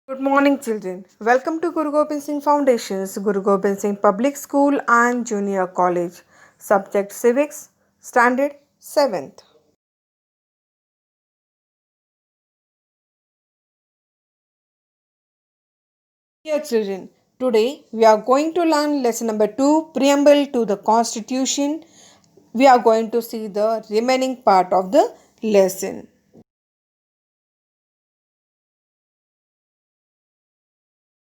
Good morning, children. Welcome to Guru Gobind Singh Foundation's Guru Gobind Singh Public School and Junior College. Subject Civics, Standard 7th. Dear children, today we are going to learn lesson number 2, Preamble to the Constitution. We are going to see the remaining part of the lesson.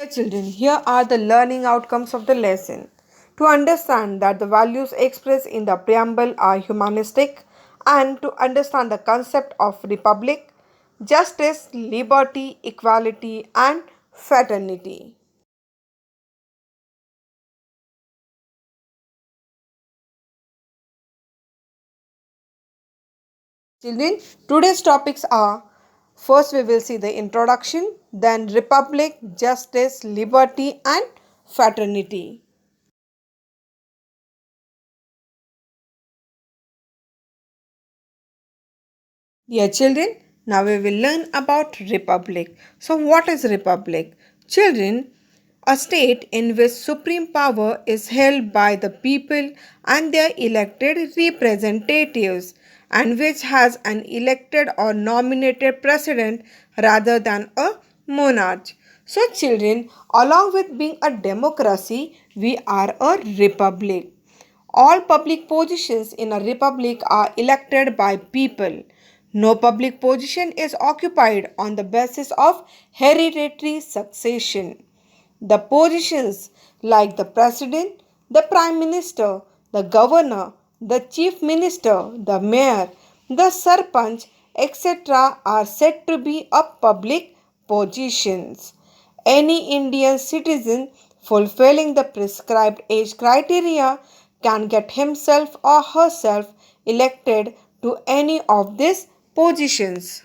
Dear children, here are the learning outcomes of the lesson. To understand that the values expressed in the preamble are humanistic and to understand the concept of republic, justice, liberty, equality and fraternity. Children, today's topics are first we will see the introduction, then republic, justice, liberty and fraternity. Dear children, now we will learn about republic. So what is republic? Children, a state in which supreme power is held by the people and their elected representatives and which has an elected or nominated president rather than a monarch. So children, along with being a democracy, we are a republic. All public positions in a republic are elected by people. No public position is occupied on the basis of hereditary succession. The positions like the president, the prime minister, the governor, the chief minister, the mayor, the sarpanch, etc. are said to be of public positions. Any Indian citizen fulfilling the prescribed age criteria can get himself or herself elected to any of these positions.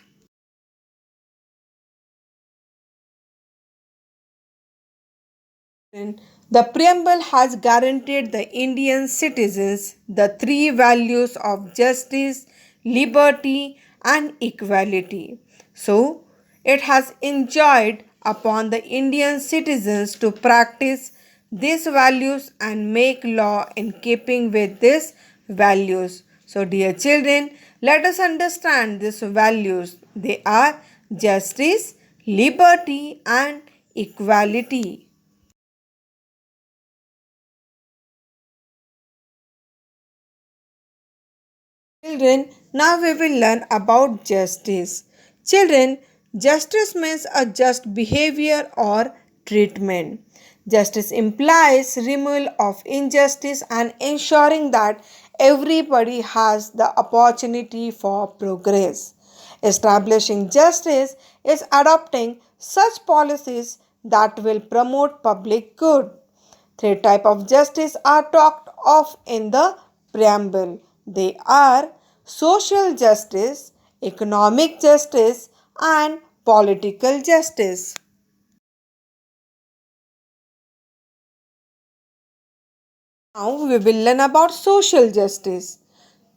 The preamble has guaranteed the Indian citizens the three values of justice, liberty, and equality. So, it has enjoined upon the Indian citizens to practice these values and make law in keeping with these values. So, dear children, let us understand these values. They are justice, liberty, and equality. Children, now we will learn about justice. Children, justice means a just behavior or treatment. Justice implies removal of injustice and ensuring that everybody has the opportunity for progress. Establishing justice is adopting such policies that will promote public good. Three types of justice are talked of in the preamble. They are social justice, economic justice, and political justice. Now we will learn about social justice.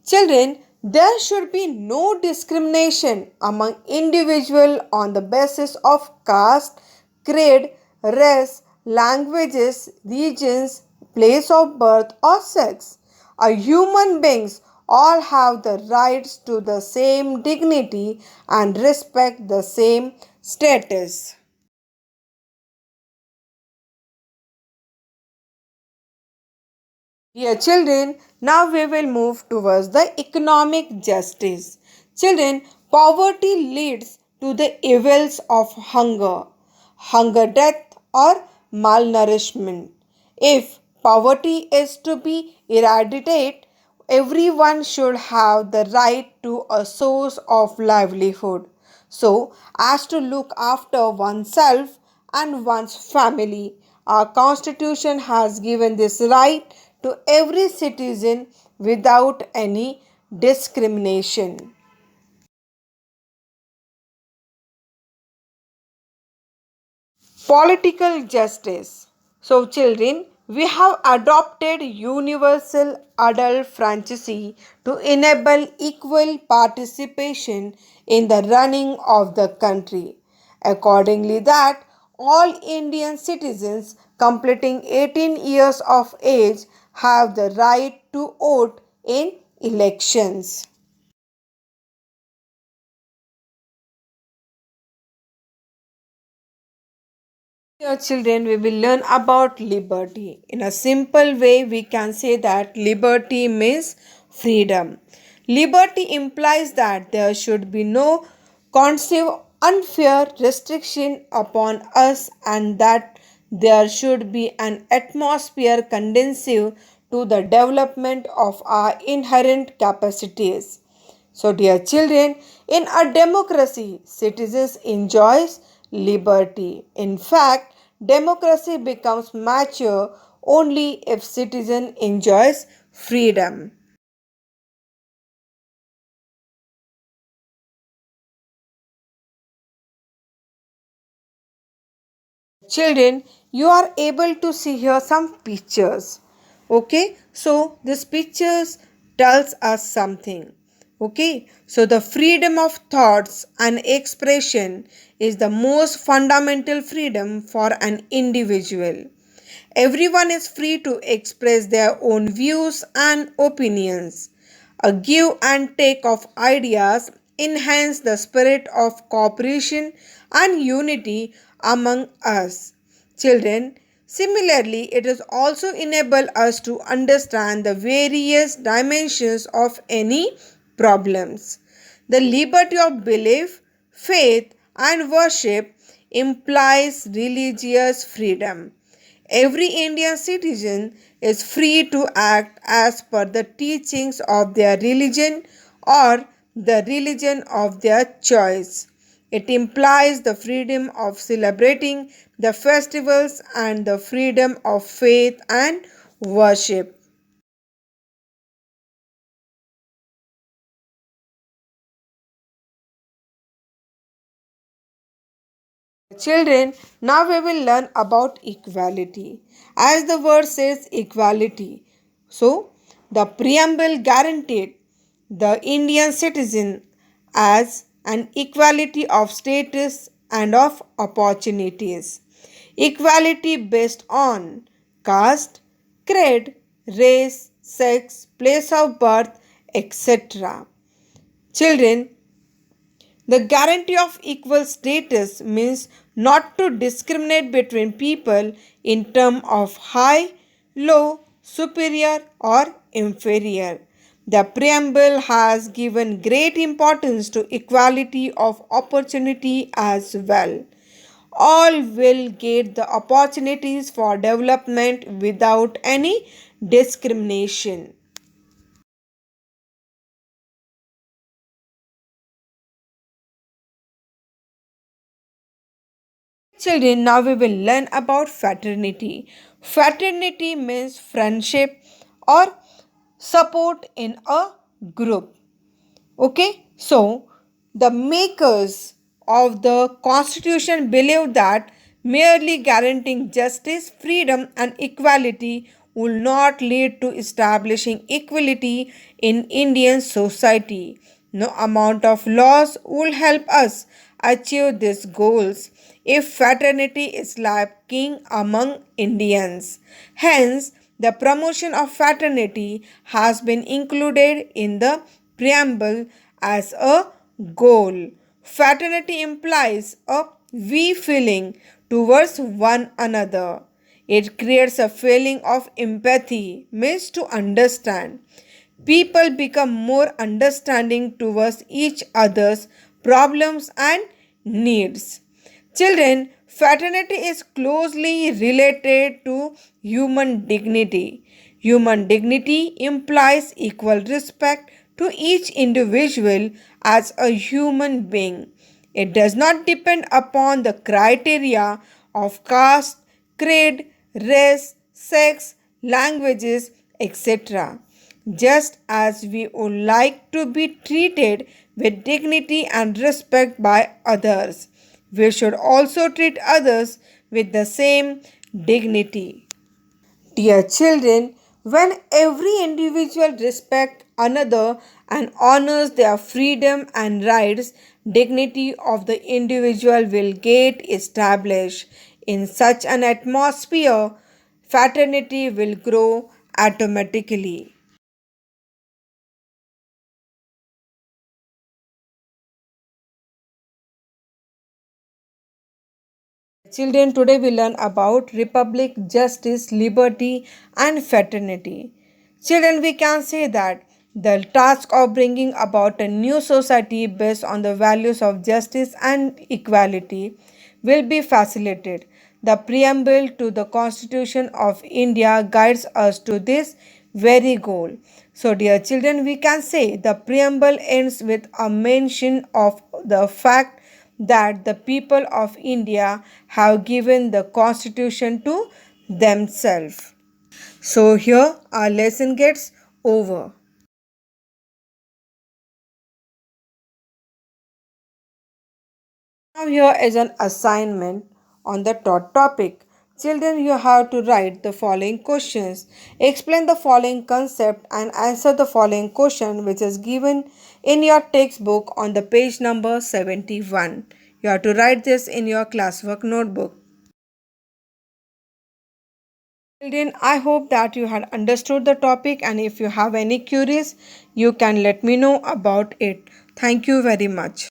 Children, there should be no discrimination among individuals on the basis of caste, creed, race, languages, regions, place of birth, or sex. A human beings all have the rights to the same dignity and respect the same status. Dear children, now we will move towards the economic justice. Children, poverty leads to the evils of hunger, death, or malnourishment. If poverty is to be eradicated, everyone should have the right to a source of livelihood so as to look after oneself and one's family. Our constitution has given this right to every citizen without any discrimination. Political justice. So, children, we have adopted universal adult franchise to enable equal participation in the running of the country. Accordingly, that all Indian citizens completing 18 years of age have the right to vote in elections. Dear children, we will learn about liberty. In a simple way, we can say that liberty means freedom. Liberty implies that there should be no constant unfair restriction upon us and that there should be an atmosphere conducive to the development of our inherent capacities. So, dear children, in a democracy, citizens enjoy liberty. In fact, democracy becomes mature only if citizen enjoys freedom. Children, you are able to see here some pictures. Okay, so this pictures tells us something. Okay, so the freedom of thoughts and expression is the most fundamental freedom for an individual. Everyone is free to express their own views and opinions. A give and take of ideas enhance the spirit of cooperation and unity among us. Children, similarly, it is also enable us to understand the various dimensions of any problems. The liberty of belief, faith, and worship implies religious freedom. Every Indian citizen is free to act as per the teachings of their religion or the religion of their choice. It implies the freedom of celebrating the festivals and the freedom of faith and worship. Children, now we will learn about equality. As the word says equality, so the preamble guaranteed the Indian citizen as an equality of status and of opportunities. Equality based on caste, creed, race, sex, place of birth, etc. Children, the guarantee of equal status means not to discriminate between people in terms of high, low, superior, or inferior. The preamble has given great importance to equality of opportunity as well. All will get the opportunities for development without any discrimination. Children, now we will learn about fraternity. Fraternity means friendship or support in a group. Okay, so the makers of the constitution believe that merely guaranteeing justice, freedom, and equality will not lead to establishing equality in Indian society. No amount of laws will help us achieve these goals if fraternity is lacking among Indians. Hence, the promotion of fraternity has been included in the preamble as a goal. Fraternity implies a we feeling towards one another. It creates a feeling of empathy, means to understand. People become more understanding towards each other's problems and needs. Children, fraternity is closely related to human dignity. Human dignity implies equal respect to each individual as a human being. It does not depend upon the criteria of caste, creed, race, sex, languages, etc. Just as we would like to be treated with dignity and respect by others, we should also treat others with the same dignity. Dear children, when every individual respects another and honors their freedom and rights, dignity of the individual will get established. In such an atmosphere, fraternity will grow automatically. Children, today we learn about republic, justice, liberty, and fraternity. Children, we can say that the task of bringing about a new society based on the values of justice and equality will be facilitated. The preamble to the Constitution of India guides us to this very goal. So, dear children, we can say the preamble ends with a mention of the fact that the people of India have given the constitution to themselves. So here our lesson gets over. Now here is an assignment on the topic. Children, you have to write the following questions. Explain the following concept and answer the following question which is given in your textbook on the page number 71. You have to write this in your classwork notebook. Children, I hope that you had understood the topic, and if you have any queries, you can let me know about it. Thank you very much.